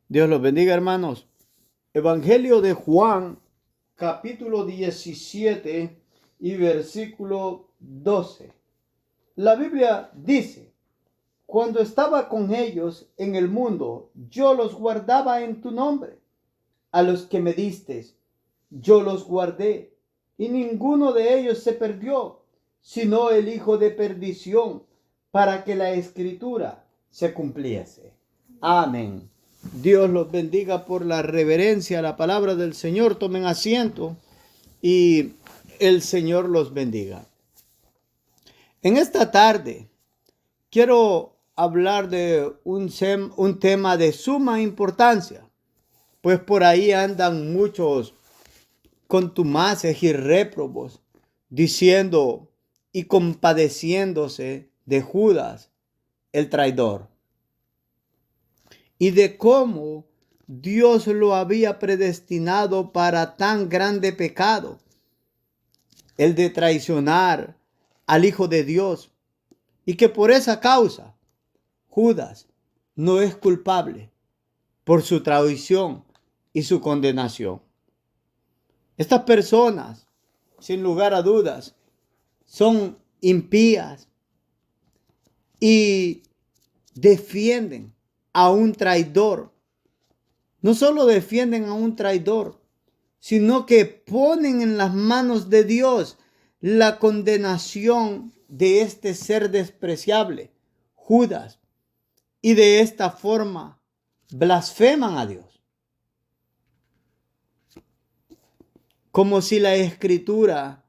Dios los bendiga, hermanos. Evangelio de Juan, capítulo 17 y versículo 12. La Biblia dice: cuando estaba con ellos en el mundo, yo los guardaba en tu nombre. A los que me diste, yo los guardé, y ninguno de ellos se perdió, sino el hijo de perdición, para que la escritura se cumpliese. Amén. Dios los bendiga por la reverencia a la palabra del Señor. Tomen asiento y el Señor los bendiga. En esta tarde quiero hablar de un tema de suma importancia, pues por ahí andan muchos contumaces y réprobos diciendo y compadeciéndose de Judas, el traidor, y de cómo Dios lo había predestinado para tan grande pecado, el de traicionar al Hijo de Dios, y que por esa causa Judas no es culpable por su traición y su condenación. Estas personas, sin lugar a dudas, son impías y defienden a un traidor. No solo defienden a un traidor, sino que ponen en las manos de Dios la condenación de este ser despreciable, Judas, y de esta forma blasfeman a Dios. Como si la Escritura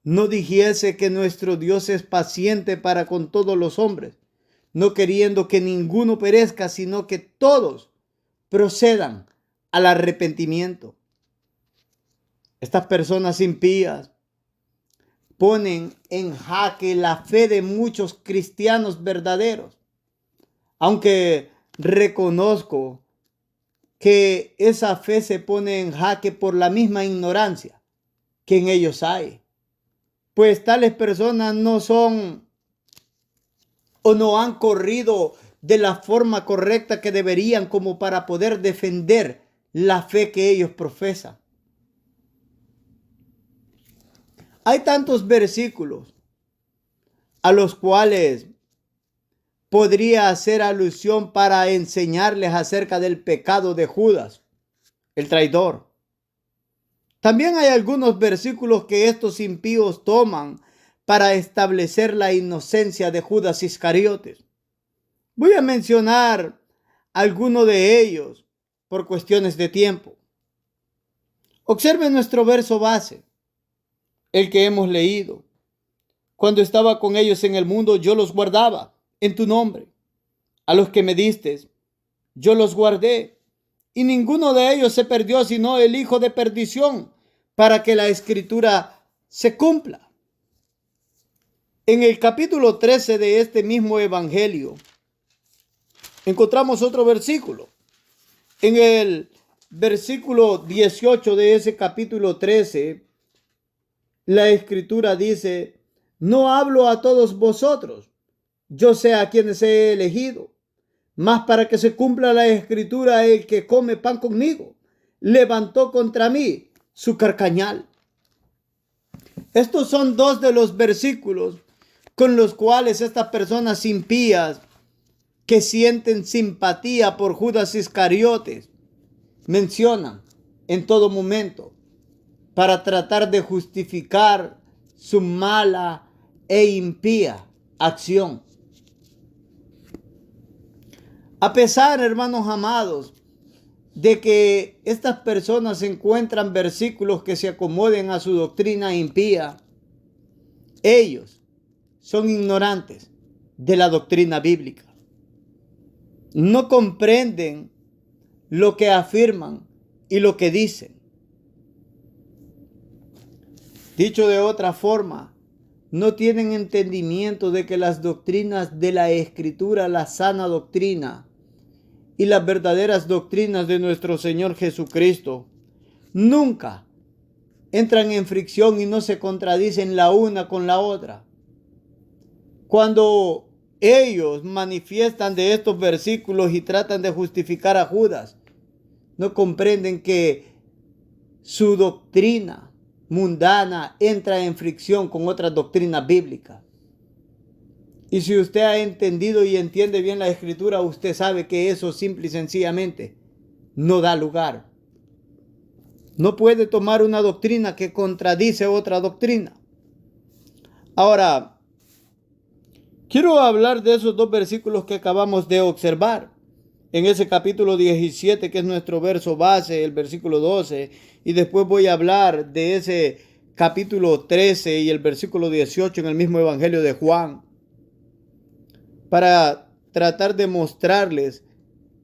no dijese que nuestro Dios es paciente para con todos los hombres, no queriendo que ninguno perezca, sino que todos procedan al arrepentimiento. Estas personas impías ponen en jaque la fe de muchos cristianos verdaderos, aunque reconozco que esa fe se pone en jaque por la misma ignorancia que en ellos hay. Pues tales personas no son o no han corrido de la forma correcta que deberían como para poder defender la fe que ellos profesan. Hay tantos versículos a los cuales podría hacer alusión para enseñarles acerca del pecado de Judas, el traidor. También hay algunos versículos que estos impíos toman para establecer la inocencia de Judas Iscariotes. Voy a mencionar algunos de ellos por cuestiones de tiempo. Observen nuestro verso base, el que hemos leído. Cuando estaba con ellos en el mundo, yo los guardaba en tu nombre. A los que me diste, yo los guardé, y ninguno de ellos se perdió, sino el hijo de perdición, para que la escritura se cumpla. En el capítulo 13 de este mismo evangelio, encontramos otro versículo. En el versículo 18 de ese capítulo 13, la escritura dice: no hablo a todos vosotros, yo sé a quienes he elegido, mas para que se cumpla la escritura, el que come pan conmigo levantó contra mí su carcañal. Estos son dos de los versículos con los cuales estas personas impías que sienten simpatía por Judas Iscariotes mencionan en todo momento para tratar de justificar su mala e impía acción. A pesar, hermanos amados, de que estas personas encuentran versículos que se acomoden a su doctrina impía, ellos son ignorantes de la doctrina bíblica. No comprenden lo que afirman y lo que dicen. Dicho de otra forma, no tienen entendimiento de que las doctrinas de la Escritura, la sana doctrina y las verdaderas doctrinas de nuestro Señor Jesucristo nunca entran en fricción y no se contradicen la una con la otra. Cuando ellos manifiestan de estos versículos y tratan de justificar a Judas, no comprenden que su doctrina mundana entra en fricción con otras doctrinas bíblicas. Y si usted ha entendido y entiende bien la Escritura, usted sabe que eso simple y sencillamente no da lugar. No puede tomar una doctrina que contradice otra doctrina. Ahora, quiero hablar de esos dos versículos que acabamos de observar. En ese capítulo 17, que es nuestro verso base, el versículo 12, y después voy a hablar de ese capítulo 13 y el versículo 18 en el mismo Evangelio de Juan, para tratar de mostrarles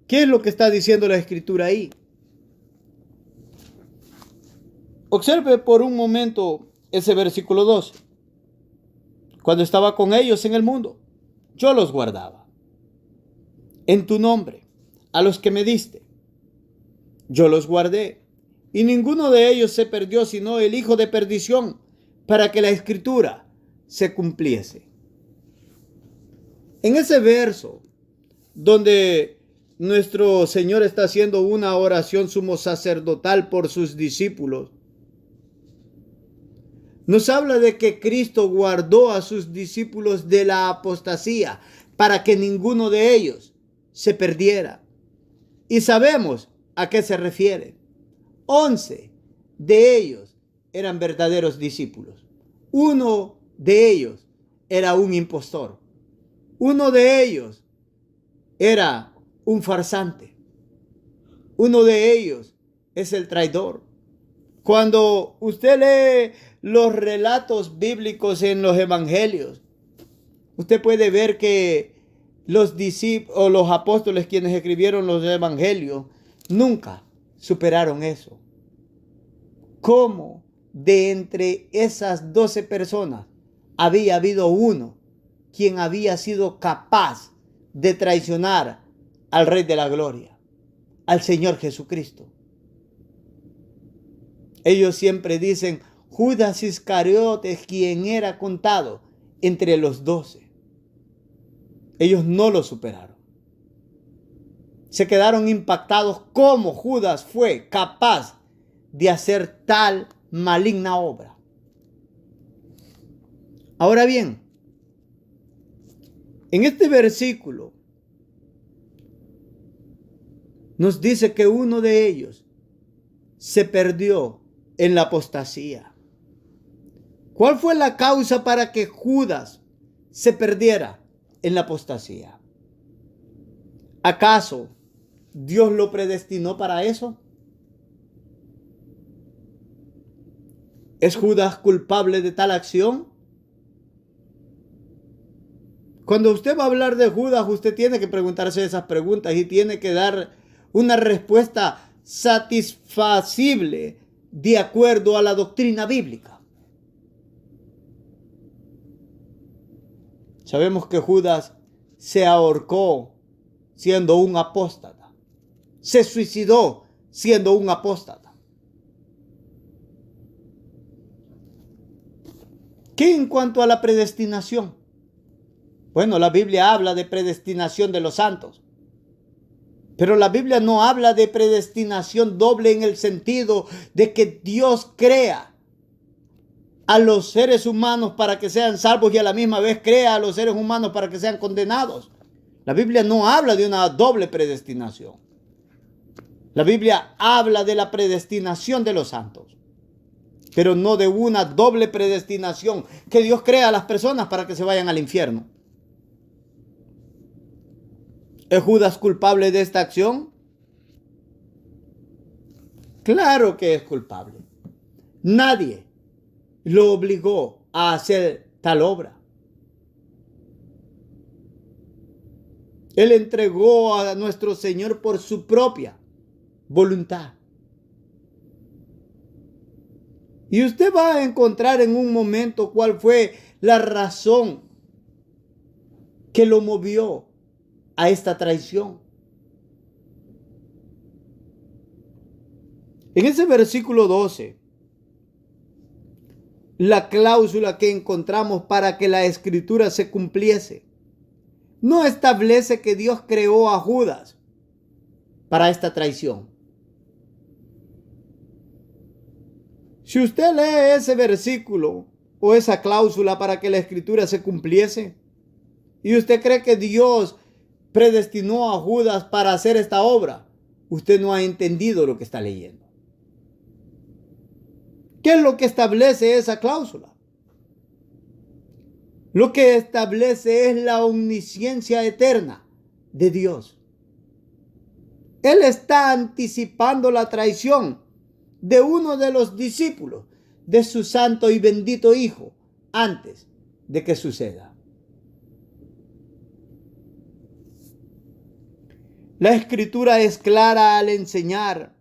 qué es lo que está diciendo la Escritura ahí. Observe por un momento ese versículo 12. Cuando estaba con ellos en el mundo, yo los guardaba. En tu nombre, a los que me diste, yo los guardé. Y ninguno de ellos se perdió, sino el hijo de perdición, para que la Escritura se cumpliese. En ese verso, donde nuestro Señor está haciendo una oración sumo sacerdotal por sus discípulos, nos habla de que Cristo guardó a sus discípulos de la apostasía para que ninguno de ellos se perdiera. Y sabemos a qué se refiere. 11 de ellos eran verdaderos discípulos. Uno de ellos era un impostor. Uno de ellos era un farsante. Uno de ellos es el traidor. Cuando usted lee los relatos bíblicos en los evangelios, usted puede ver que los discípulos o los apóstoles quienes escribieron los evangelios nunca superaron eso. ¿Cómo de entre esas 12 personas había habido uno quien había sido capaz de traicionar al Rey de la Gloria, al Señor Jesucristo? Ellos siempre dicen, Judas Iscariotes, quien era contado entre los 12. Ellos no lo superaron. Se quedaron impactados cómo Judas fue capaz de hacer tal maligna obra. Ahora bien, en este versículo nos dice que uno de ellos se perdió en la apostasía. ¿Cuál fue la causa para que Judas se perdiera en la apostasía? ¿Acaso Dios lo predestinó para eso? ¿Es Judas culpable de tal acción? Cuando usted va a hablar de Judas, usted tiene que preguntarse esas preguntas y tiene que dar una respuesta satisfacible de acuerdo a la doctrina bíblica. Sabemos que Judas se ahorcó siendo un apóstata. Se suicidó siendo un apóstata. ¿Qué en cuanto a la predestinación? Bueno, la Biblia habla de predestinación de los santos. Pero la Biblia no habla de predestinación doble en el sentido de que Dios crea a los seres humanos para que sean salvos y a la misma vez crea a los seres humanos para que sean condenados. La Biblia no habla de una doble predestinación. La Biblia habla de la predestinación de los santos, pero no de una doble predestinación que Dios crea a las personas para que se vayan al infierno. ¿Es Judas culpable de esta acción? Claro que es culpable. Nadie lo obligó a hacer tal obra. Él entregó a nuestro Señor por su propia voluntad. Y usted va a encontrar en un momento cuál fue la razón que lo movió a esta traición. En ese versículo 12, la cláusula que encontramos para que la escritura se cumpliese no establece que Dios creó a Judas para esta traición. Si usted lee ese versículo o esa cláusula para que la escritura se cumpliese, y usted cree que Dios predestinó a Judas para hacer esta obra, usted no ha entendido lo que está leyendo. ¿Qué es lo que establece esa cláusula? Lo que establece es la omnisciencia eterna de Dios. Él está anticipando la traición de uno de los discípulos de su santo y bendito Hijo antes de que suceda. La Escritura es clara al enseñar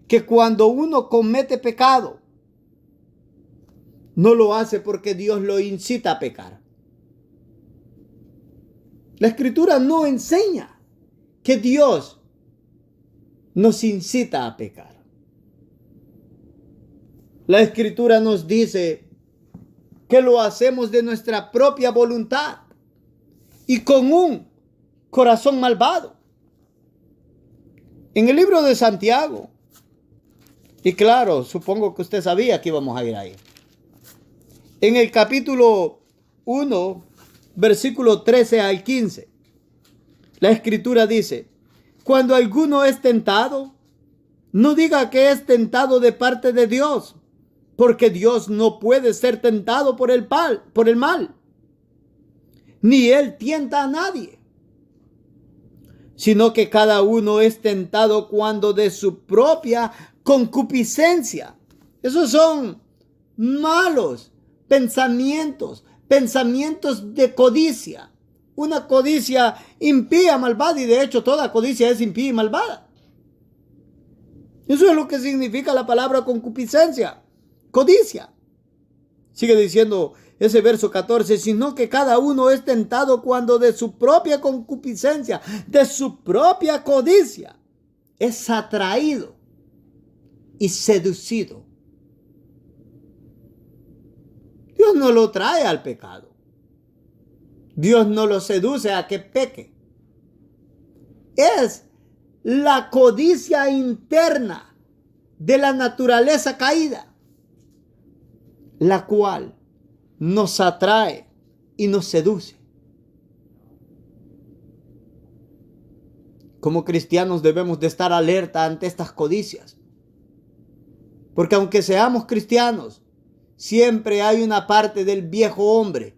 que cuando uno comete pecado, no lo hace porque Dios lo incita a pecar. La Escritura no enseña que Dios nos incita a pecar. La Escritura nos dice que lo hacemos de nuestra propia voluntad y con un corazón malvado. En el libro de Santiago, y claro, supongo que usted sabía que íbamos a ir ahí. En el capítulo 1, versículo 13 al 15, la Escritura dice: cuando alguno es tentado, no diga que es tentado de parte de Dios, porque Dios no puede ser tentado por el mal, ni Él tienta a nadie, sino que cada uno es tentado cuando de su propia concupiscencia. Esos son malos pensamientos de codicia. Una codicia impía, malvada, y de hecho toda codicia es impía y malvada. Eso es lo que significa la palabra concupiscencia, codicia. Sigue diciendo ese verso 14, sino que cada uno es tentado cuando de su propia concupiscencia, de su propia codicia, es atraído y seducido. Dios no lo trae al pecado. Dios no lo seduce a que peque. Es la codicia interna de la naturaleza caída, la cual nos atrae y nos seduce. Como cristianos debemos de estar alerta ante estas codicias, porque aunque seamos cristianos, siempre hay una parte del viejo hombre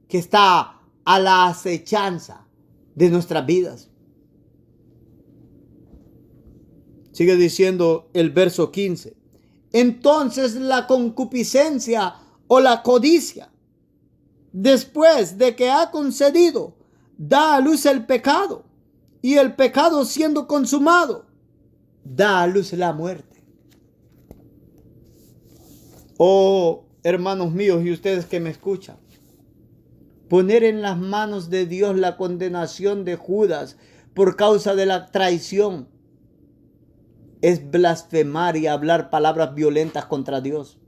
que está a la acechanza de nuestras vidas. Sigue diciendo el verso 15. Entonces la concupiscencia o la codicia, después de que ha concedido, da a luz el pecado, y el pecado siendo consumado, da a luz la muerte. Oh, hermanos míos y ustedes que me escuchan, poner en las manos de Dios la condenación de Judas por causa de la traición es blasfemar y hablar palabras violentas contra Dios.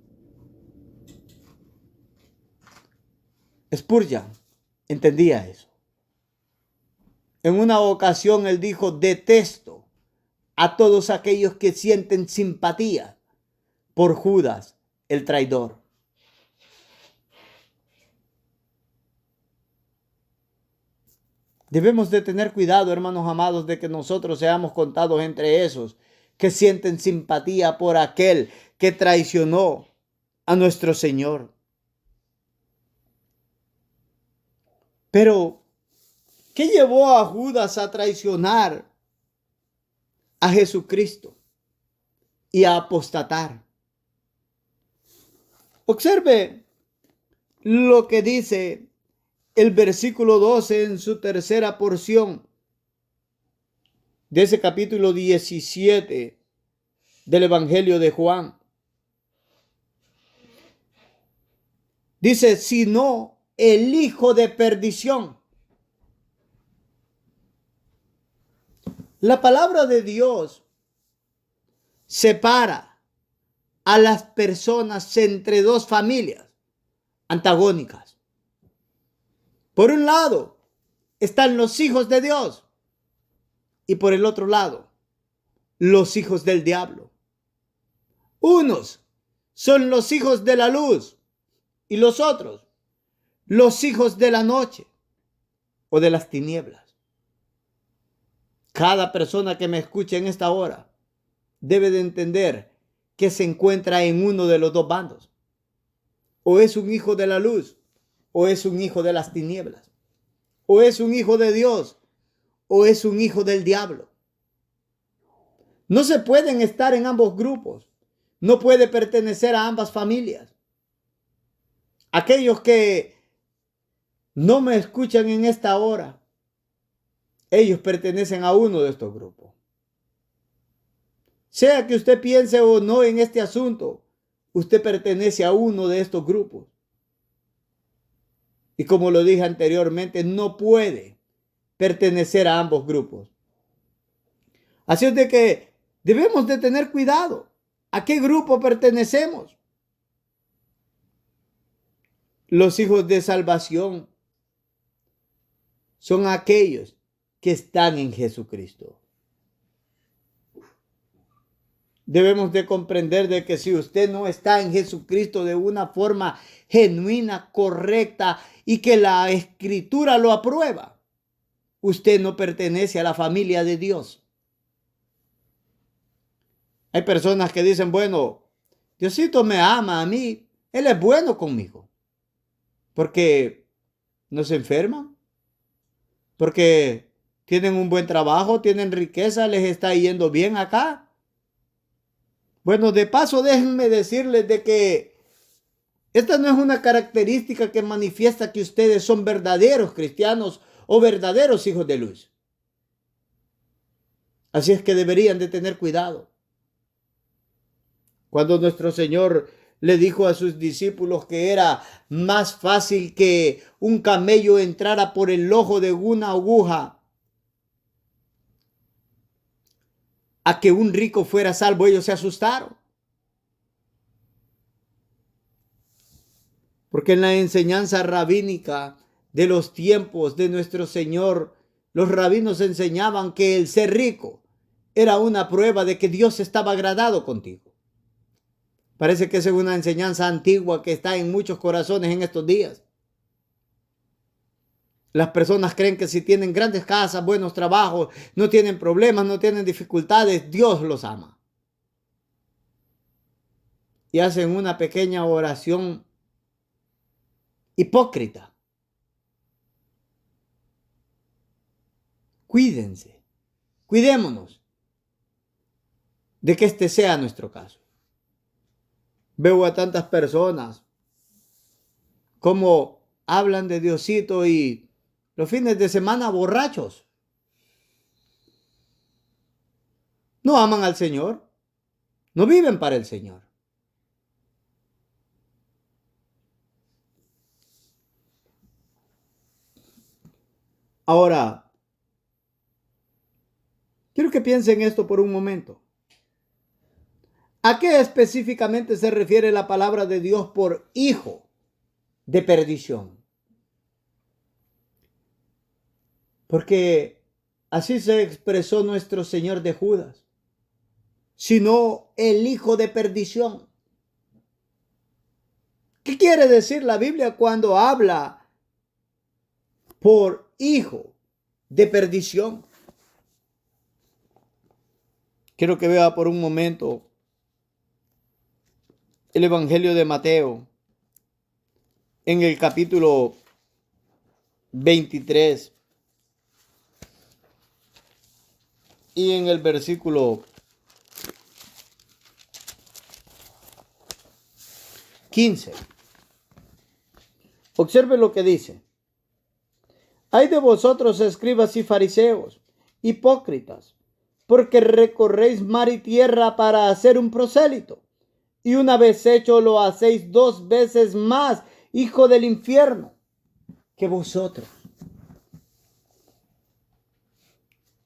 Spurgeon entendía eso. En una ocasión él dijo: detesto a todos aquellos que sienten simpatía por Judas, el traidor. Debemos de tener cuidado, hermanos amados, de que nosotros seamos contados entre esos que sienten simpatía por aquel que traicionó a nuestro Señor. Pero, ¿qué llevó a Judas a traicionar a Jesucristo y a apostatar? Observe lo que dice el versículo 12 en su tercera porción de ese capítulo 17 del Evangelio de Juan. Dice: sino el hijo de perdición. La palabra de Dios separa a las personas entre dos familias antagónicas. Por un lado están los hijos de Dios y por el otro lado, los hijos del diablo. Unos son los hijos de la luz y los otros, los hijos de la noche o de las tinieblas. Cada persona que me escuche en esta hora debe de entender que se encuentra en uno de los dos bandos. O es un hijo de la luz, o es un hijo de las tinieblas. O es un hijo de Dios, o es un hijo del diablo. No se pueden estar en ambos grupos. No puede pertenecer a ambas familias. Aquellos que no me escuchan en esta hora, ellos pertenecen a uno de estos grupos. Sea que usted piense o no en este asunto, usted pertenece a uno de estos grupos. Y como lo dije anteriormente, no puede pertenecer a ambos grupos. Así es de que debemos de tener cuidado. ¿A qué grupo pertenecemos? Los hijos de salvación son aquellos que están en Jesucristo. Debemos de comprender de que si usted no está en Jesucristo de una forma genuina, correcta y que la Escritura lo aprueba, usted no pertenece a la familia de Dios. Hay personas que dicen, bueno, Diosito me ama a mí, Él es bueno conmigo, porque no se enferman, porque tienen un buen trabajo, tienen riqueza, les está yendo bien acá. Bueno, de paso, déjenme decirles de que esta no es una característica que manifiesta que ustedes son verdaderos cristianos o verdaderos hijos de luz. Así es que deberían de tener cuidado. Cuando nuestro Señor le dijo a sus discípulos que era más fácil que un camello entrara por el ojo de una aguja a que un rico fuera salvo, ellos se asustaron. Porque en la enseñanza rabínica de los tiempos de nuestro Señor, los rabinos enseñaban que el ser rico era una prueba de que Dios estaba agradado contigo. Parece que esa es una enseñanza antigua que está en muchos corazones en estos días. Las personas creen que si tienen grandes casas, buenos trabajos, no tienen problemas, no tienen dificultades, Dios los ama. Y hacen una pequeña oración hipócrita. Cuídense, cuidémonos de que este sea nuestro caso. Veo a tantas personas como hablan de Diosito y los fines de semana borrachos. No aman al Señor, no viven para el Señor. Ahora, quiero que piensen esto por un momento. ¿A qué específicamente se refiere la palabra de Dios por hijo de perdición? Porque así se expresó nuestro Señor de Judas, sino el hijo de perdición. ¿Qué quiere decir la Biblia cuando habla por hijo de perdición? Quiero que vea por un momento el Evangelio de Mateo en el capítulo 23 y en el versículo 15. Observe lo que dice. Ay de vosotros, escribas y fariseos, hipócritas, porque recorréis mar y tierra para hacer un prosélito, y una vez hecho lo hacéis 2 veces más, hijo del infierno, que vosotros.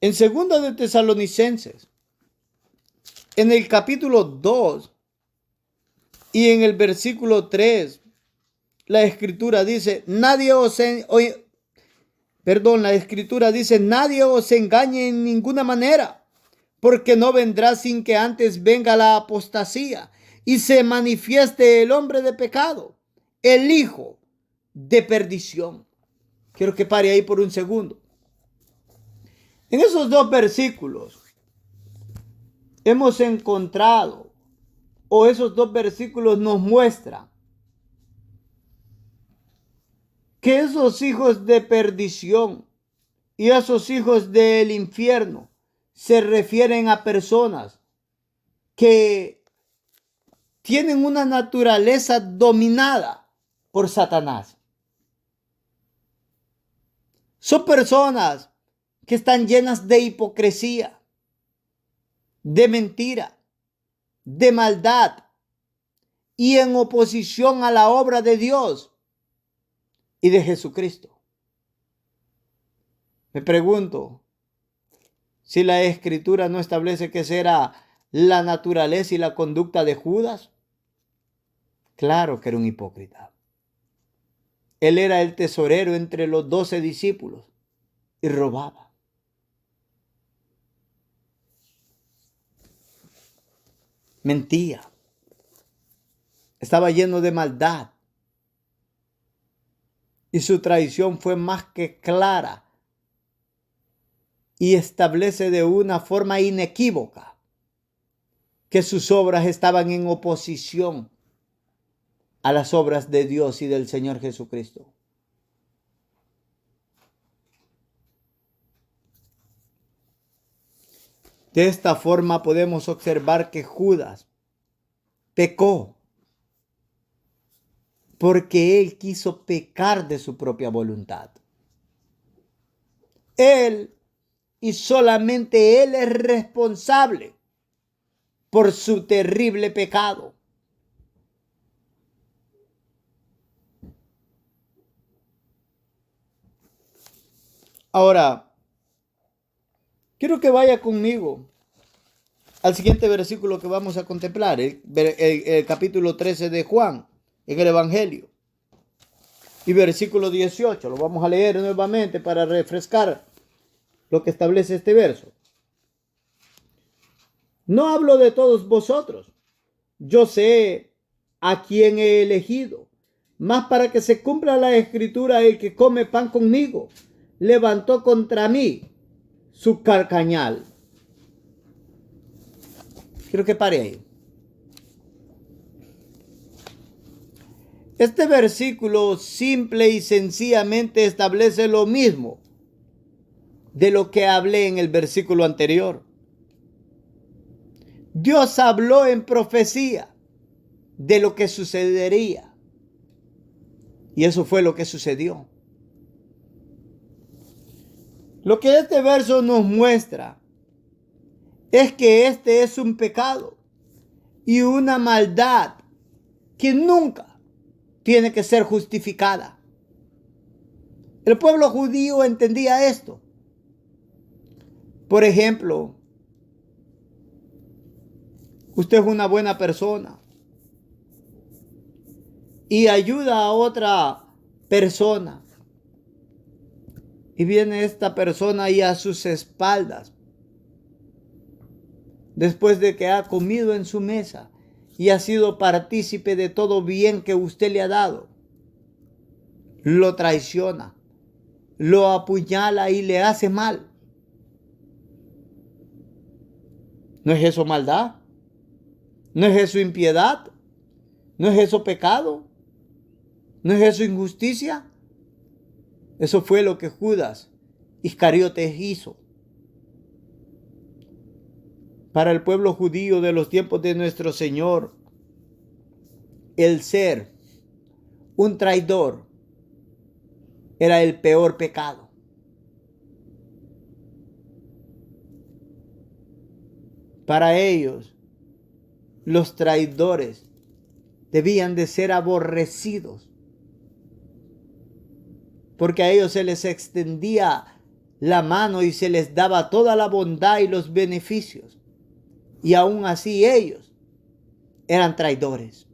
En 2 de Tesalonicenses, en el capítulo 2 y en el versículo 3, la Escritura dice, nadie os la escritura dice, nadie os engañe en ninguna manera, porque no vendrá sin que antes venga la apostasía y se manifieste el hombre de pecado, el hijo de perdición. Quiero que pare ahí por un segundo. En esos dos versículos hemos encontrado, o esos dos versículos nos muestran, que esos hijos de perdición y esos hijos del infierno se refieren a personas que tienen una naturaleza dominada por Satanás. Son personas que están llenas de hipocresía, de mentira, de maldad y en oposición a la obra de Dios y de Jesucristo. Me pregunto si la Escritura no establece que será la naturaleza y la conducta de Judas. Claro que era un hipócrita. Él era el tesorero entre los 12 discípulos y robaba. Mentía. Estaba lleno de maldad. Y su traición fue más que clara y establece de una forma inequívoca que sus obras estaban en oposición a las obras de Dios y del Señor Jesucristo. De esta forma podemos observar que Judas pecó porque él quiso pecar de su propia voluntad. Él y solamente él es responsable por su terrible pecado. Ahora, quiero que vaya conmigo al siguiente versículo que vamos a contemplar, el capítulo 13 de Juan, en el Evangelio. Y versículo 18, lo vamos a leer nuevamente para refrescar lo que establece este verso. No hablo de todos vosotros, yo sé a quién he elegido, mas para que se cumpla la escritura, el que come pan conmigo levantó contra mí su carcañal. Quiero que pare ahí. Este versículo simple y sencillamente establece lo mismo de lo que hablé en el versículo anterior. Dios habló en profecía de lo que sucedería. Y eso fue lo que sucedió. Lo que este verso nos muestra es que este es un pecado y una maldad que nunca tiene que ser justificada. El pueblo judío entendía esto. Por ejemplo, usted es una buena persona y ayuda a otra persona. Y viene esta persona y a sus espaldas, después de que ha comido en su mesa y ha sido partícipe de todo bien que usted le ha dado, lo traiciona, lo apuñala y le hace mal. ¿No es eso maldad? ¿No es eso impiedad? ¿No es eso pecado? ¿No es eso injusticia? Eso fue lo que Judas Iscariote hizo. Para el pueblo judío de los tiempos de nuestro Señor, el ser un traidor era el peor pecado. Para ellos, los traidores debían de ser aborrecidos, porque a ellos se les extendía la mano y se les daba toda la bondad y los beneficios. Y aún así ellos eran traidores.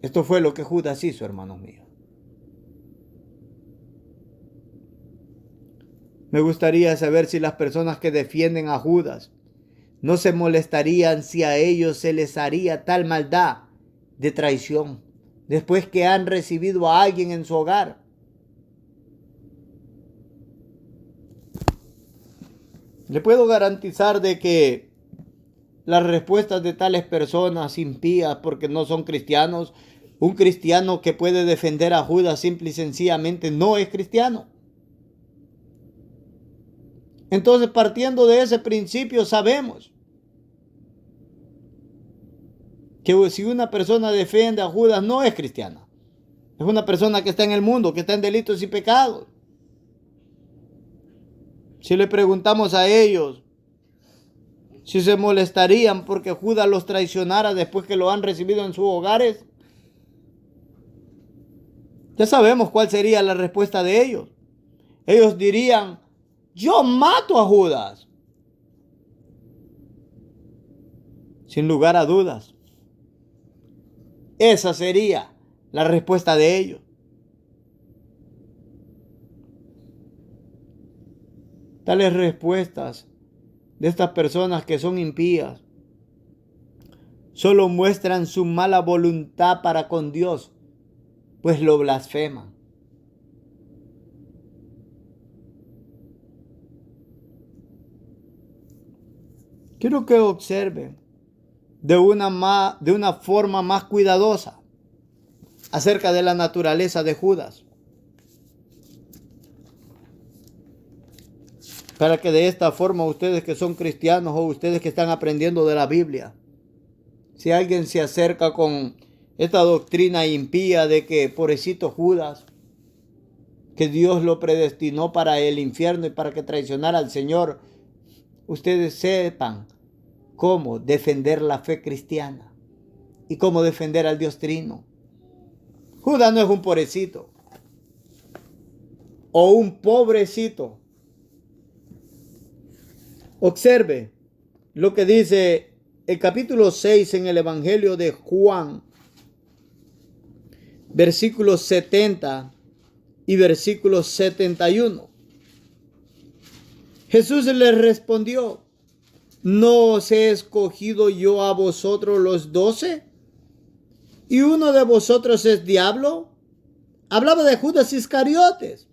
Esto fue lo que Judas hizo, hermanos míos. Me gustaría saber si las personas que defienden a Judas no se molestarían si a ellos se les haría tal maldad de traición después que han recibido a alguien en su hogar. Le puedo garantizar de que las respuestas de tales personas impías porque no son cristianos, un cristiano que puede defender a Judas simple y sencillamente no es cristiano. Entonces, partiendo de ese principio, sabemos que si una persona defiende a Judas no es cristiana. Es una persona que está en el mundo, que está en delitos y pecados. Si le preguntamos a ellos si se molestarían porque Judas los traicionara después que lo han recibido en sus hogares, ya sabemos cuál sería la respuesta de ellos. Ellos dirían: yo mato a Judas. Sin lugar a dudas, esa sería la respuesta de ellos. Tales respuestas de estas personas que son impías solo muestran su mala voluntad para con Dios, pues lo blasfeman. Quiero que observen de una forma más cuidadosa acerca de la naturaleza de Judas, para que de esta forma ustedes que son cristianos o ustedes que están aprendiendo de la Biblia, si alguien se acerca con esta doctrina impía de que pobrecito Judas, que Dios lo predestinó para el infierno y para que traicionara al Señor, ustedes sepan cómo defender la fe cristiana y cómo defender al Dios Trino. Judas no es un pobrecito o un pobrecito. Observe lo que dice el capítulo 6 en el Evangelio de Juan, versículos 70 y versículos 71. Jesús les respondió: ¿no os he escogido yo a vosotros los 12? ¿Y uno de vosotros es diablo? Hablaba de Judas Iscariotes,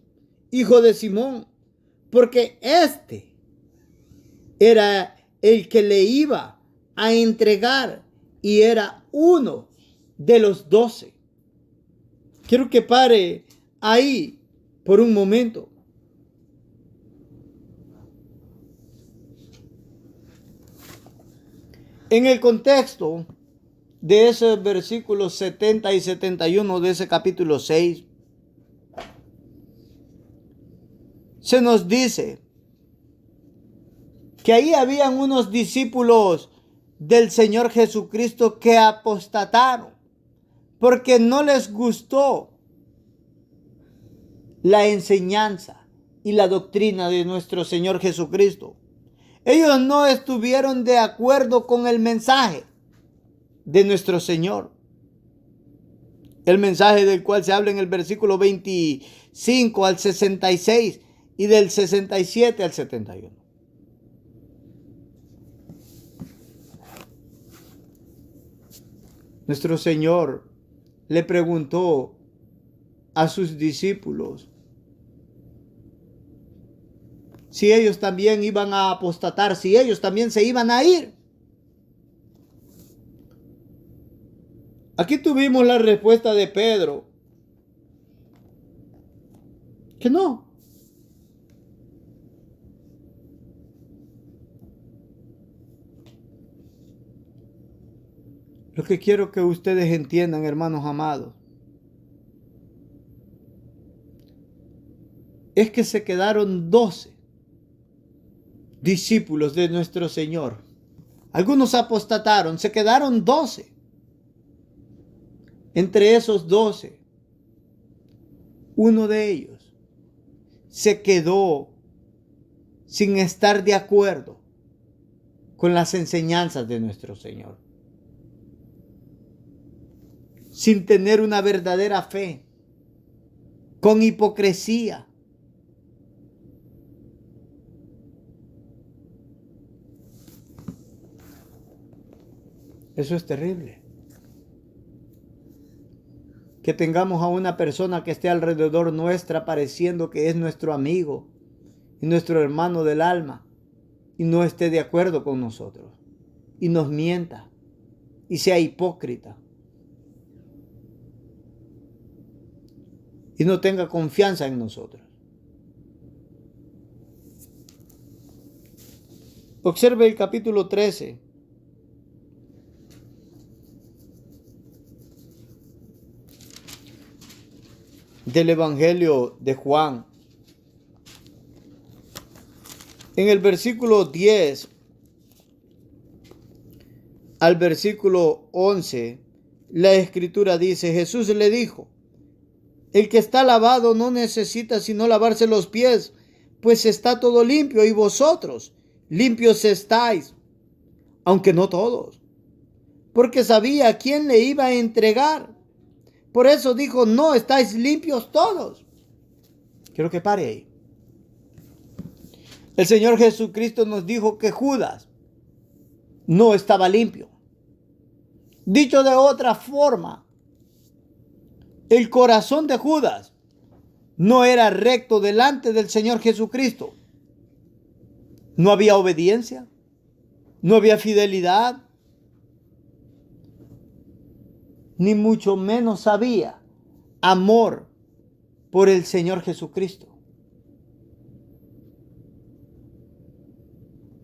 hijo de Simón, porque este era el que le iba a entregar y era uno de los 12. Quiero que pare ahí por un momento. En el contexto de esos versículos 70 y 71 de ese capítulo 6, se nos dice que ahí habían unos discípulos del Señor Jesucristo que apostataron porque no les gustó la enseñanza y la doctrina de nuestro Señor Jesucristo. Ellos no estuvieron de acuerdo con el mensaje de nuestro Señor. El mensaje del cual se habla en el versículo 25 al 66 y del 67 al 71. Nuestro Señor le preguntó a sus discípulos si ellos también iban a apostatar, si ellos también se iban a ir. Aquí tuvimos la respuesta de Pedro, que no. Lo que quiero que ustedes entiendan, hermanos amados, es que se quedaron 12 discípulos de nuestro Señor. Algunos apostataron, se quedaron 12. Entre esos 12, uno de ellos se quedó sin estar de acuerdo con las enseñanzas de nuestro Señor, sin tener una verdadera fe, con hipocresía. Eso es terrible. Que tengamos a una persona que esté alrededor nuestra pareciendo que es nuestro amigo y nuestro hermano del alma y no esté de acuerdo con nosotros y nos mienta y sea hipócrita y no tenga confianza en nosotros. Observe el capítulo 13. Del Evangelio de Juan. En el versículo 10 al versículo 11, la Escritura dice: Jesús le dijo: el que está lavado no necesita sino lavarse los pies, pues está todo limpio, y vosotros limpios estáis, aunque no todos, porque sabía a quién le iba a entregar. Por eso dijo: no estáis limpios todos. Quiero que pare ahí. El Señor Jesucristo nos dijo que Judas no estaba limpio. Dicho de otra forma, el corazón de Judas no era recto delante del Señor Jesucristo. No había obediencia, no había fidelidad, ni mucho menos había amor por el Señor Jesucristo.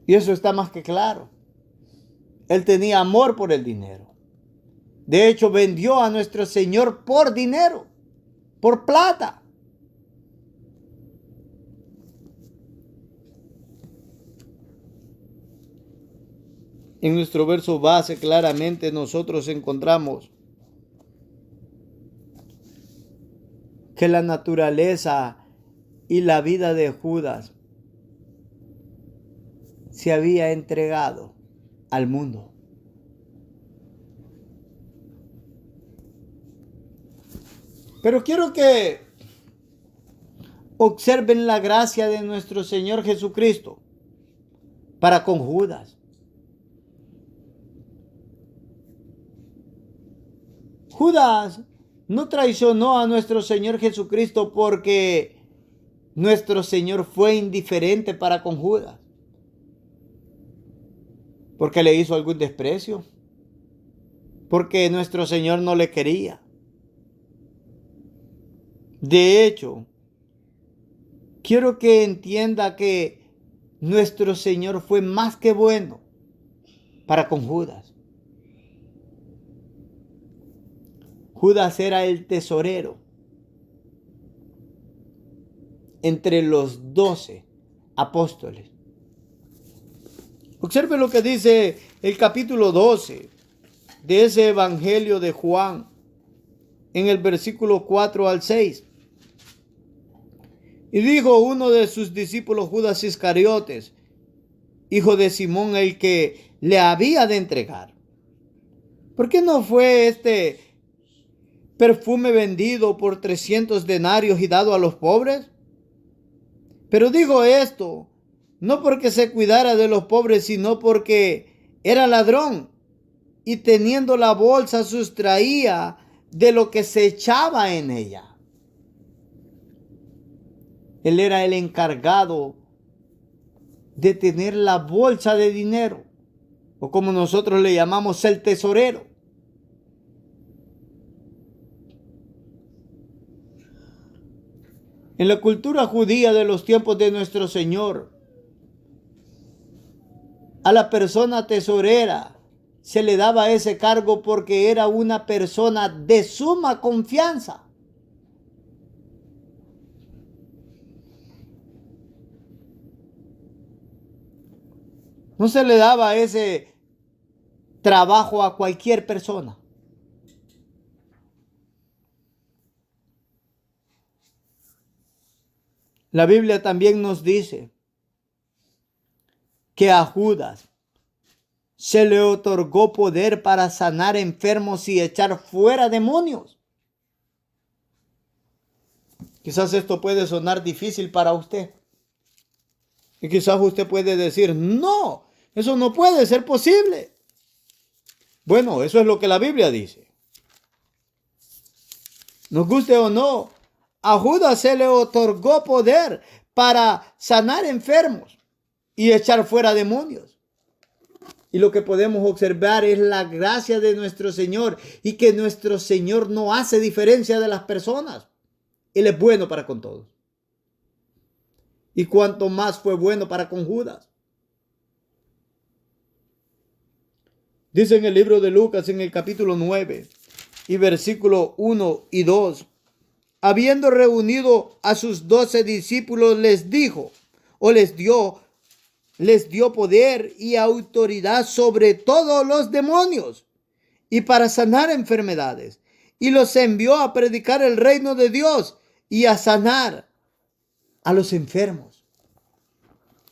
Y eso está más que claro. Él tenía amor por el dinero. De hecho, vendió a nuestro Señor por dinero, por plata. En nuestro verso base claramente nosotros encontramos que la naturaleza y la vida de Judas se había entregado al mundo. Pero quiero que observen la gracia de nuestro Señor Jesucristo para con Judas. Judas no traicionó a nuestro Señor Jesucristo porque nuestro Señor fue indiferente para con Judas, porque le hizo algún desprecio, porque nuestro Señor no le quería. De hecho, quiero que entienda que nuestro Señor fue más que bueno para con Judas. Judas era el tesorero entre los 12 apóstoles. Observe lo que dice el capítulo 12 de ese Evangelio de Juan, en el versículo 4 al 6. Y dijo uno de sus discípulos, Judas Iscariotes, hijo de Simón, el que le había de entregar: ¿por qué no fue este perfume vendido por 300 denarios y dado a los pobres? Pero dijo esto no porque se cuidara de los pobres, sino porque era ladrón y teniendo la bolsa sustraía de lo que se echaba en ella. Él era el encargado de tener la bolsa de dinero, o como nosotros le llamamos, el tesorero. En la cultura judía de los tiempos de nuestro Señor, a la persona tesorera se le daba ese cargo porque era una persona de suma confianza. No se le daba ese trabajo a cualquier persona. La Biblia también nos dice que a Judas se le otorgó poder para sanar enfermos y echar fuera demonios. Quizás esto puede sonar difícil para usted. Y quizás usted puede decir: no, eso no puede ser posible. Bueno, eso es lo que la Biblia dice. Nos guste o no, a Judas se le otorgó poder para sanar enfermos y echar fuera demonios. Y lo que podemos observar es la gracia de nuestro Señor y que nuestro Señor no hace diferencia de las personas. Él es bueno para con todos. Y cuanto más fue bueno para con Judas. Dice en el libro de Lucas, en el capítulo 9 y versículo 1 y 2. Habiendo reunido a sus 12 discípulos, les dijo, o les dio poder y autoridad sobre todos los demonios y para sanar enfermedades. Y los envió a predicar el reino de Dios y a sanar a los enfermos.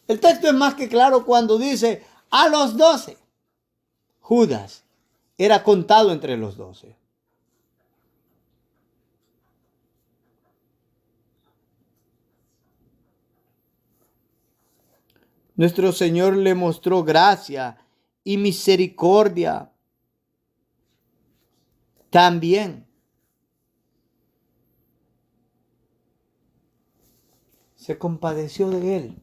El texto es más que claro cuando dice a los 12. Judas era contado entre los 12. Nuestro Señor le mostró gracia y misericordia también. Se compadeció de él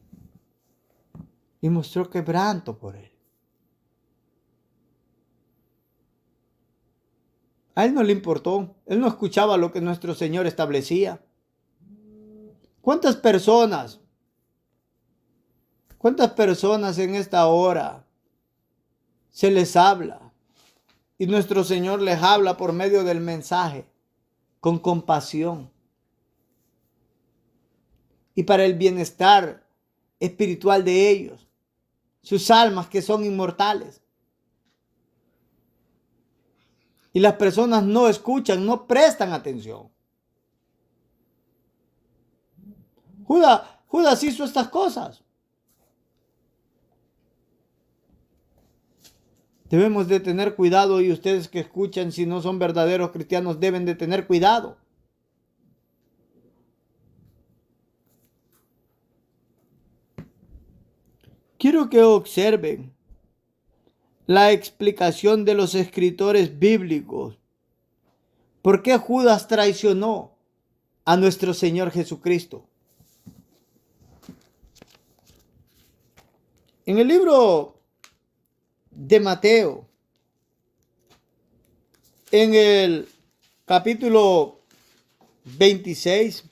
y mostró quebranto por él. A él no le importó. Él no escuchaba lo que nuestro Señor establecía. ¿Cuántas personas en esta hora se les habla y nuestro Señor les habla por medio del mensaje con compasión y para el bienestar espiritual de ellos, sus almas que son inmortales? Y las personas no escuchan, no prestan atención. Judas hizo estas cosas. Debemos de tener cuidado, y ustedes que escuchan, si no son verdaderos cristianos, deben de tener cuidado. Quiero que observen la explicación de los escritores bíblicos. ¿Por qué Judas traicionó a nuestro Señor Jesucristo? En el libro de Mateo, en el capítulo 26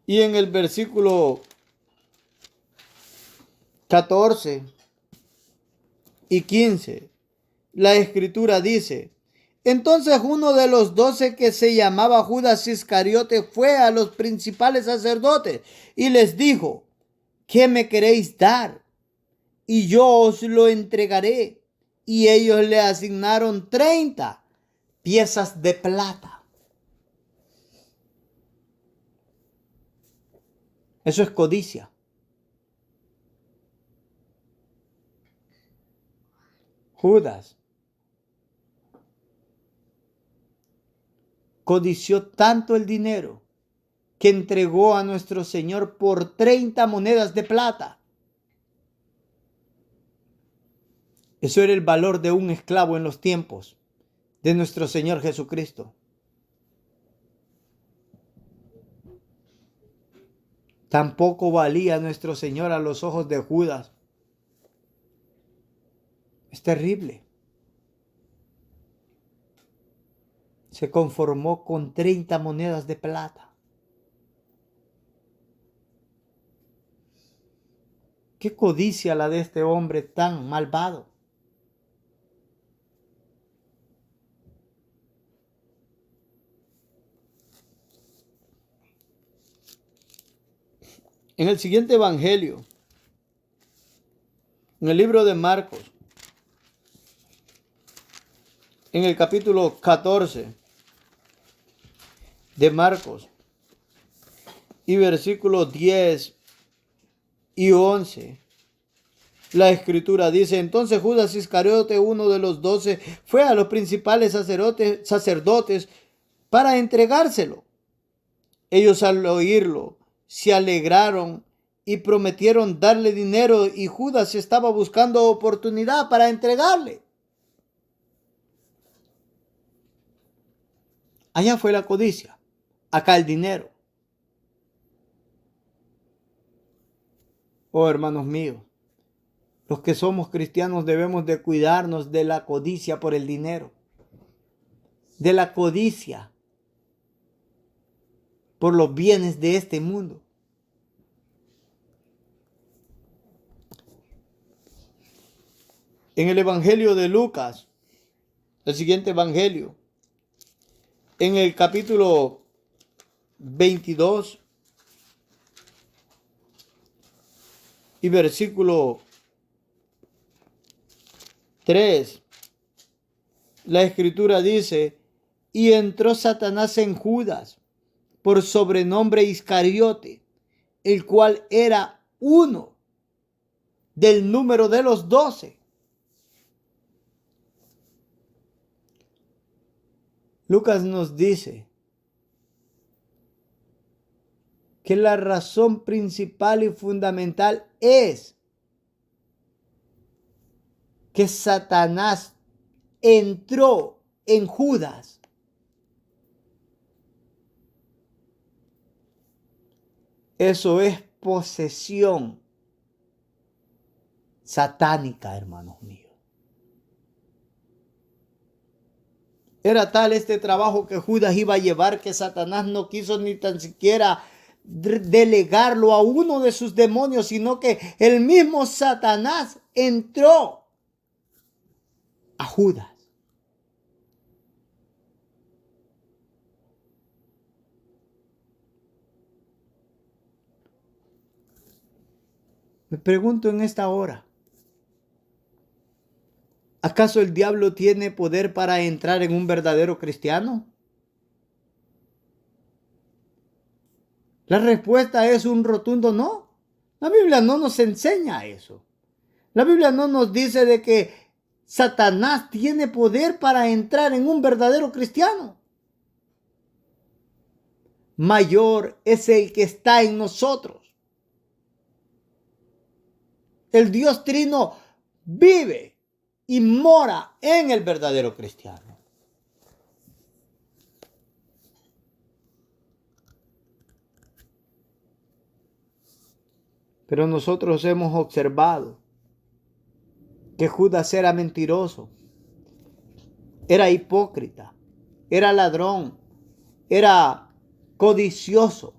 y en el versículo 14 y 15, la escritura dice: entonces uno de los 12, que se llamaba Judas Iscariote, fue a los principales sacerdotes y les dijo: ¿qué me queréis dar? Y yo os lo entregaré. Y ellos le asignaron 30 piezas de plata. Eso es codicia. Judas codició tanto el dinero que entregó a nuestro Señor por 30 monedas de plata. Eso era el valor de un esclavo en los tiempos de nuestro Señor Jesucristo. Tampoco valía nuestro Señor a los ojos de Judas. Es terrible. Se conformó con 30 monedas de plata. Qué codicia la de este hombre tan malvado. En el siguiente evangelio, en el libro de Marcos, en el capítulo 14 de Marcos y versículos 10 y 11, la escritura dice: entonces Judas Iscariote, uno de los 12, fue a los principales sacerdotes para entregárselo. Ellos, al oírlo, se alegraron y prometieron darle dinero y Judas estaba buscando oportunidad para entregarle. Allá fue la codicia, acá el dinero. Oh, hermanos míos, los que somos cristianos debemos de cuidarnos de la codicia por el dinero, de la codicia por los bienes de este mundo. En el Evangelio de Lucas, el siguiente Evangelio, en el capítulo 22 y versículo 3, la Escritura dice, y entró Satanás en Judas, por sobrenombre Iscariote, el cual era uno del número de los 12. Lucas nos dice que la razón principal y fundamental es que Satanás entró en Judas. Eso es posesión satánica, hermanos míos. Era tal este trabajo que Judas iba a llevar que Satanás no quiso ni tan siquiera delegarlo a uno de sus demonios, sino que el mismo Satanás entró a Judas. Me pregunto en esta hora, ¿acaso el diablo tiene poder para entrar en un verdadero cristiano? La respuesta es un rotundo no. La Biblia no nos enseña eso. La Biblia no nos dice de que Satanás tiene poder para entrar en un verdadero cristiano. Mayor es el que está en nosotros. El Dios Trino vive y mora en el verdadero cristiano. Pero nosotros hemos observado que Judas era mentiroso, era hipócrita, era ladrón, era codicioso.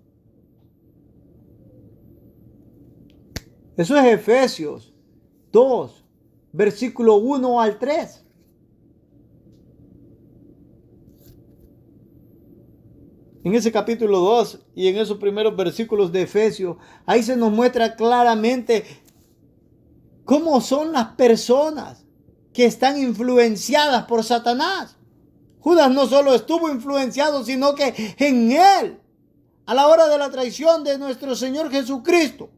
Eso es Efesios 2, versículo 1 al 3. En ese capítulo 2 y en esos primeros versículos de Efesios, ahí se nos muestra claramente cómo son las personas que están influenciadas por Satanás. Judas no solo estuvo influenciado, sino que en él, a la hora de la traición de nuestro Señor Jesucristo,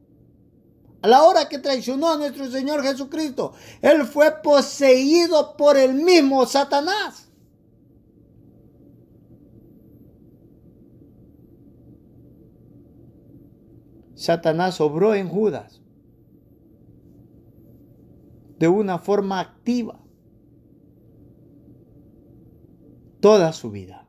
a la hora que traicionó a nuestro Señor Jesucristo, él fue poseído por el mismo Satanás. Satanás obró en Judas de una forma activa toda su vida.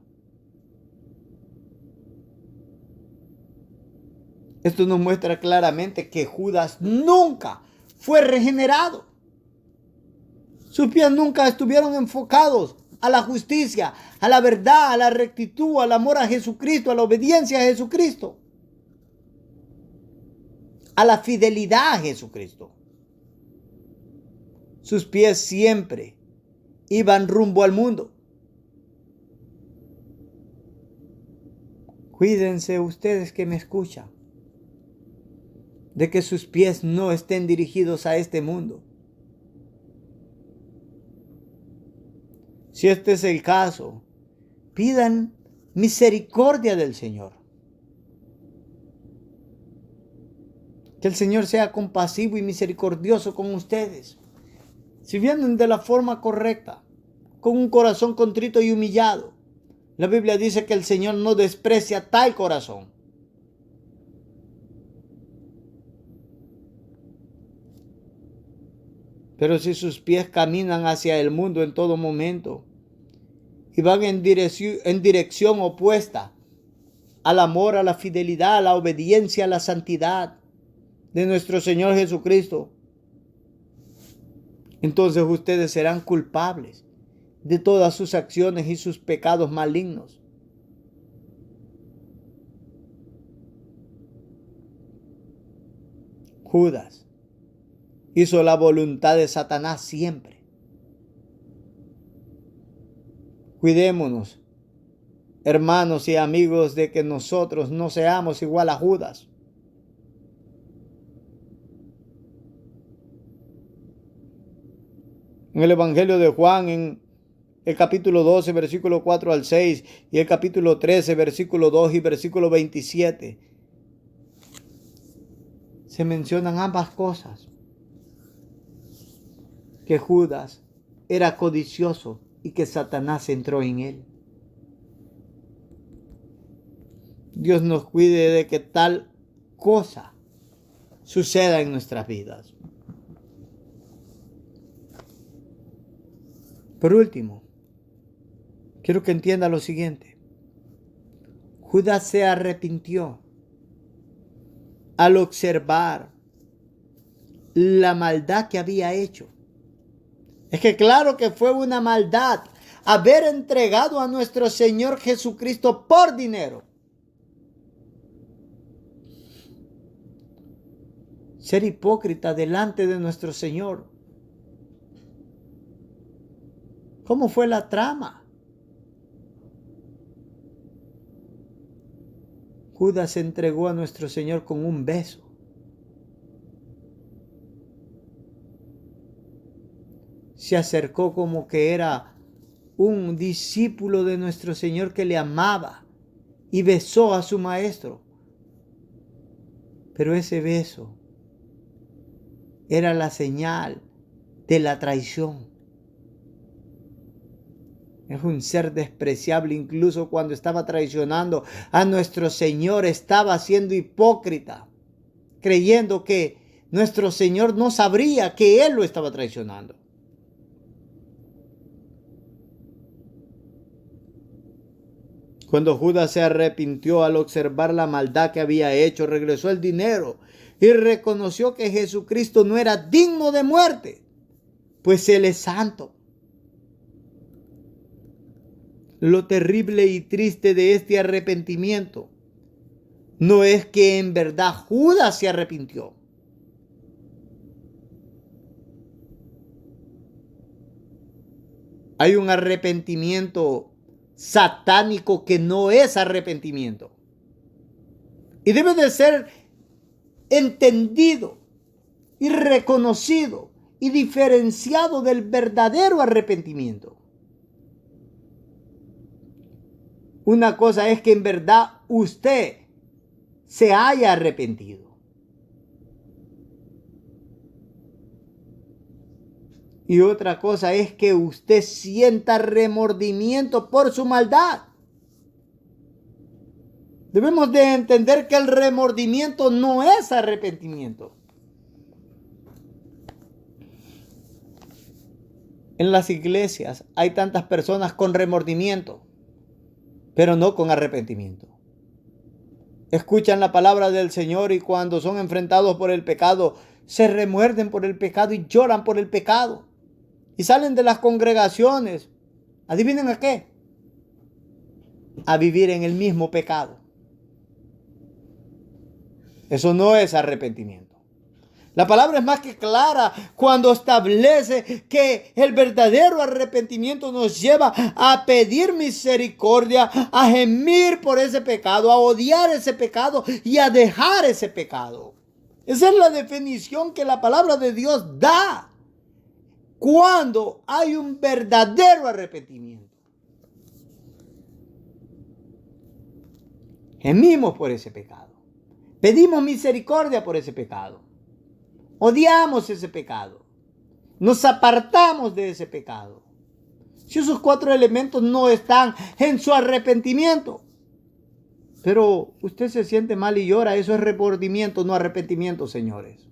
Esto nos muestra claramente que Judas nunca fue regenerado. Sus pies nunca estuvieron enfocados a la justicia, a la verdad, a la rectitud, al amor a Jesucristo, a la obediencia a Jesucristo, a la fidelidad a Jesucristo. Sus pies siempre iban rumbo al mundo. Cuídense ustedes que me escuchan, de que sus pies no estén dirigidos a este mundo. Si este es el caso, pidan misericordia del Señor. Que el Señor sea compasivo y misericordioso con ustedes. Si vienen de la forma correcta, con un corazón contrito y humillado, la Biblia dice que el Señor no desprecia tal corazón. Pero si sus pies caminan hacia el mundo en todo momento y van en dirección opuesta al amor, a la fidelidad, a la obediencia, a la santidad de nuestro Señor Jesucristo, entonces ustedes serán culpables de todas sus acciones y sus pecados malignos. Judas hizo la voluntad de Satanás siempre. Cuidémonos, hermanos y amigos, de que nosotros no seamos igual a Judas. En el Evangelio de Juan, en el capítulo 12, versículo 4 al 6, y el capítulo 13, versículo 2 y versículo 27, se mencionan ambas cosas. Que Judas era codicioso y que Satanás entró en él. Dios nos cuide de que tal cosa suceda en nuestras vidas. Por último, quiero que entienda lo siguiente. Judas se arrepintió al observar la maldad que había hecho. Es que claro que fue una maldad haber entregado a nuestro Señor Jesucristo por dinero. Ser hipócrita delante de nuestro Señor. ¿Cómo fue la trama? Judas se entregó a nuestro Señor con un beso. Se acercó como que era un discípulo de nuestro Señor que le amaba y besó a su maestro. Pero ese beso era la señal de la traición. Es un ser despreciable, incluso cuando estaba traicionando a nuestro Señor, estaba siendo hipócrita, creyendo que nuestro Señor no sabría que Él lo estaba traicionando. Cuando Judas se arrepintió al observar la maldad que había hecho, regresó el dinero y reconoció que Jesucristo no era digno de muerte, pues Él es santo. Lo terrible y triste de este arrepentimiento no es que en verdad Judas se arrepintió. Hay un arrepentimiento satánico que no es arrepentimiento. Y debe de ser entendido y reconocido y diferenciado del verdadero arrepentimiento. Una cosa es que en verdad usted se haya arrepentido. Y otra cosa es que usted sienta remordimiento por su maldad. Debemos de entender que el remordimiento no es arrepentimiento. En las iglesias hay tantas personas con remordimiento, pero no con arrepentimiento. Escuchan la palabra del Señor y cuando son enfrentados por el pecado, se remuerden por el pecado y lloran por el pecado. Y salen de las congregaciones. ¿Adivinen a qué? A vivir en el mismo pecado. Eso no es arrepentimiento. La palabra es más que clara cuando establece que el verdadero arrepentimiento nos lleva a pedir misericordia, a gemir por ese pecado, a odiar ese pecado y a dejar ese pecado. Esa es la definición que la palabra de Dios da cuando hay un verdadero arrepentimiento. Gemimos por ese pecado. Pedimos misericordia por ese pecado. Odiamos ese pecado. Nos apartamos de ese pecado. Si esos 4 elementos no están en su arrepentimiento, pero usted se siente mal y llora, eso es remordimiento, no arrepentimiento, señores.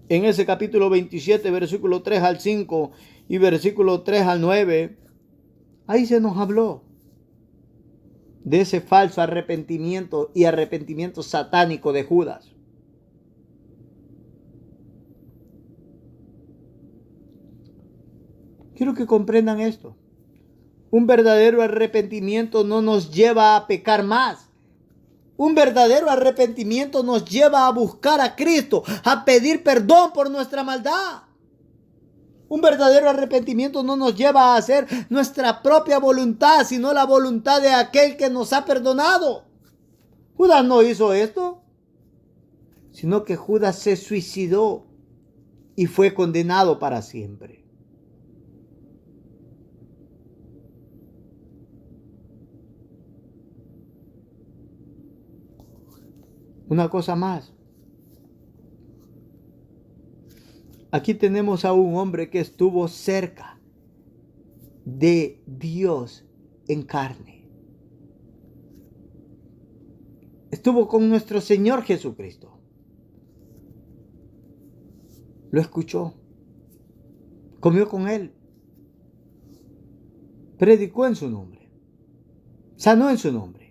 en ese capítulo 27, versículo 3 al 5 y versículo 3 al 9, ahí se nos habló de ese falso arrepentimiento y arrepentimiento satánico de Judas. Quiero que comprendan esto. Un verdadero arrepentimiento no nos lleva a pecar más. Un verdadero arrepentimiento nos lleva a buscar a Cristo, a pedir perdón por nuestra maldad. Un verdadero arrepentimiento no nos lleva a hacer nuestra propia voluntad, sino la voluntad de aquel que nos ha perdonado. Judas no hizo esto, sino que Judas se suicidó y fue condenado para siempre. Una cosa más. Aquí tenemos a un hombre que estuvo cerca de Dios en carne. Estuvo con nuestro Señor Jesucristo. Lo escuchó. Comió con Él. Predicó en su nombre. Sanó en su nombre.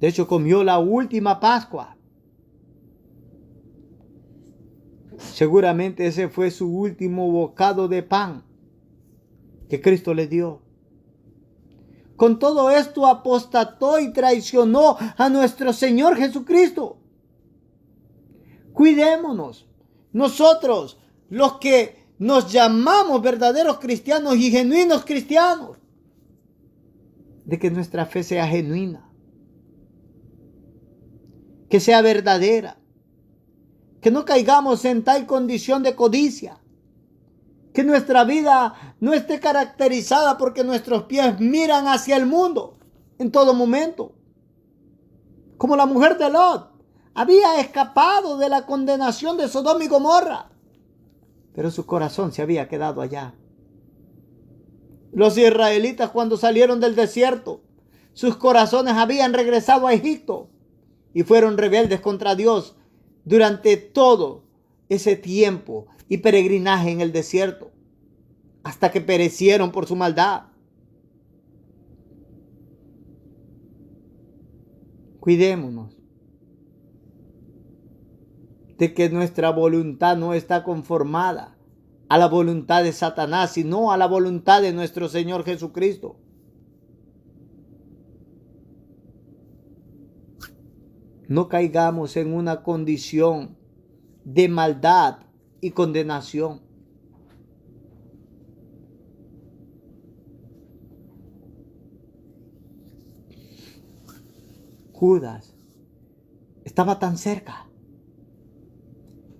De hecho, comió la última Pascua. Seguramente ese fue su último bocado de pan que Cristo le dio. Con todo esto apostató y traicionó a nuestro Señor Jesucristo. Cuidémonos. Nosotros, los que nos llamamos verdaderos cristianos y genuinos cristianos, de que nuestra fe sea genuina, que sea verdadera, que no caigamos en tal condición de codicia, que nuestra vida no esté caracterizada porque nuestros pies miran hacia el mundo en todo momento. Como la mujer de Lot, había escapado de la condenación de Sodoma y Gomorra, pero su corazón se había quedado allá. Los israelitas, cuando salieron del desierto, sus corazones habían regresado a Egipto y fueron rebeldes contra Dios durante todo ese tiempo y peregrinaje en el desierto, hasta que perecieron por su maldad. Cuidémonos de que nuestra voluntad no está conformada a la voluntad de Satanás, sino a la voluntad de nuestro Señor Jesucristo. No caigamos en una condición de maldad y condenación. Judas estaba tan cerca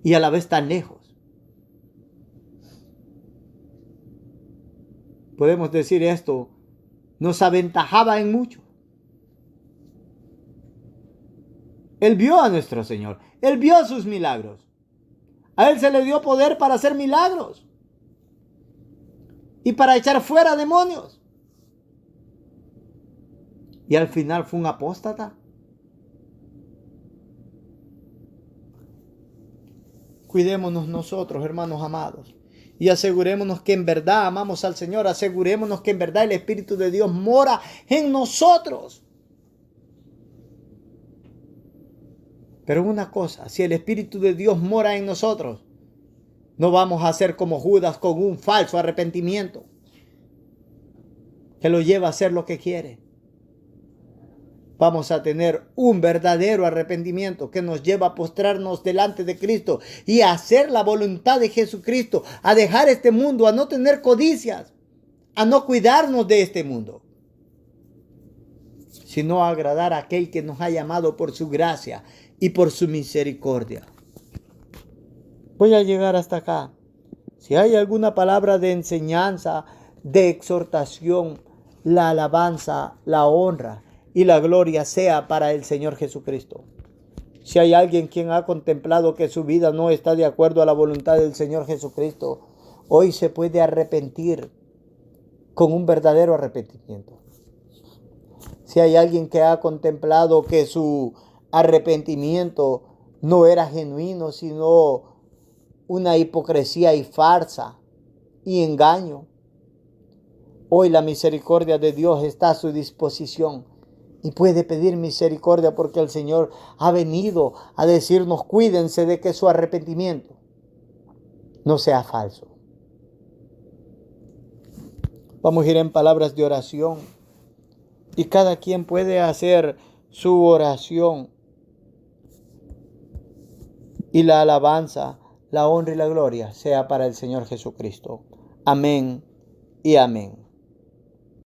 y a la vez tan lejos. Podemos decir esto, nos aventajaba en mucho. Él vio a nuestro Señor, Él vio sus milagros. A Él se le dio poder para hacer milagros y para echar fuera demonios. Y al final fue un apóstata. Cuidémonos nosotros, hermanos amados, y asegurémonos que en verdad amamos al Señor. Asegurémonos que en verdad el Espíritu de Dios mora en nosotros. Pero una cosa, si el Espíritu de Dios mora en nosotros, no vamos a ser como Judas con un falso arrepentimiento que lo lleva a hacer lo que quiere. Vamos a tener un verdadero arrepentimiento que nos lleva a postrarnos delante de Cristo y a hacer la voluntad de Jesucristo, a dejar este mundo, a no tener codicias, a no cuidarnos de este mundo, sino a agradar a aquel que nos ha llamado por su gracia y por su misericordia. Voy a llegar hasta acá. Si hay alguna palabra de enseñanza, de exhortación, la alabanza, la honra y la gloria sea para el Señor Jesucristo. Si hay alguien quien ha contemplado que su vida no está de acuerdo a la voluntad del Señor Jesucristo, hoy se puede arrepentir con un verdadero arrepentimiento. Si hay alguien que ha contemplado que su arrepentimiento no era genuino, sino una hipocresía y farsa y engaño. Hoy la misericordia de Dios está a su disposición y puede pedir misericordia porque el Señor ha venido a decirnos: cuídense de que su arrepentimiento no sea falso. Vamos a ir en palabras de oración y cada quien puede hacer su oración, y la alabanza, la honra y la gloria sea para el Señor Jesucristo. Amén y amén.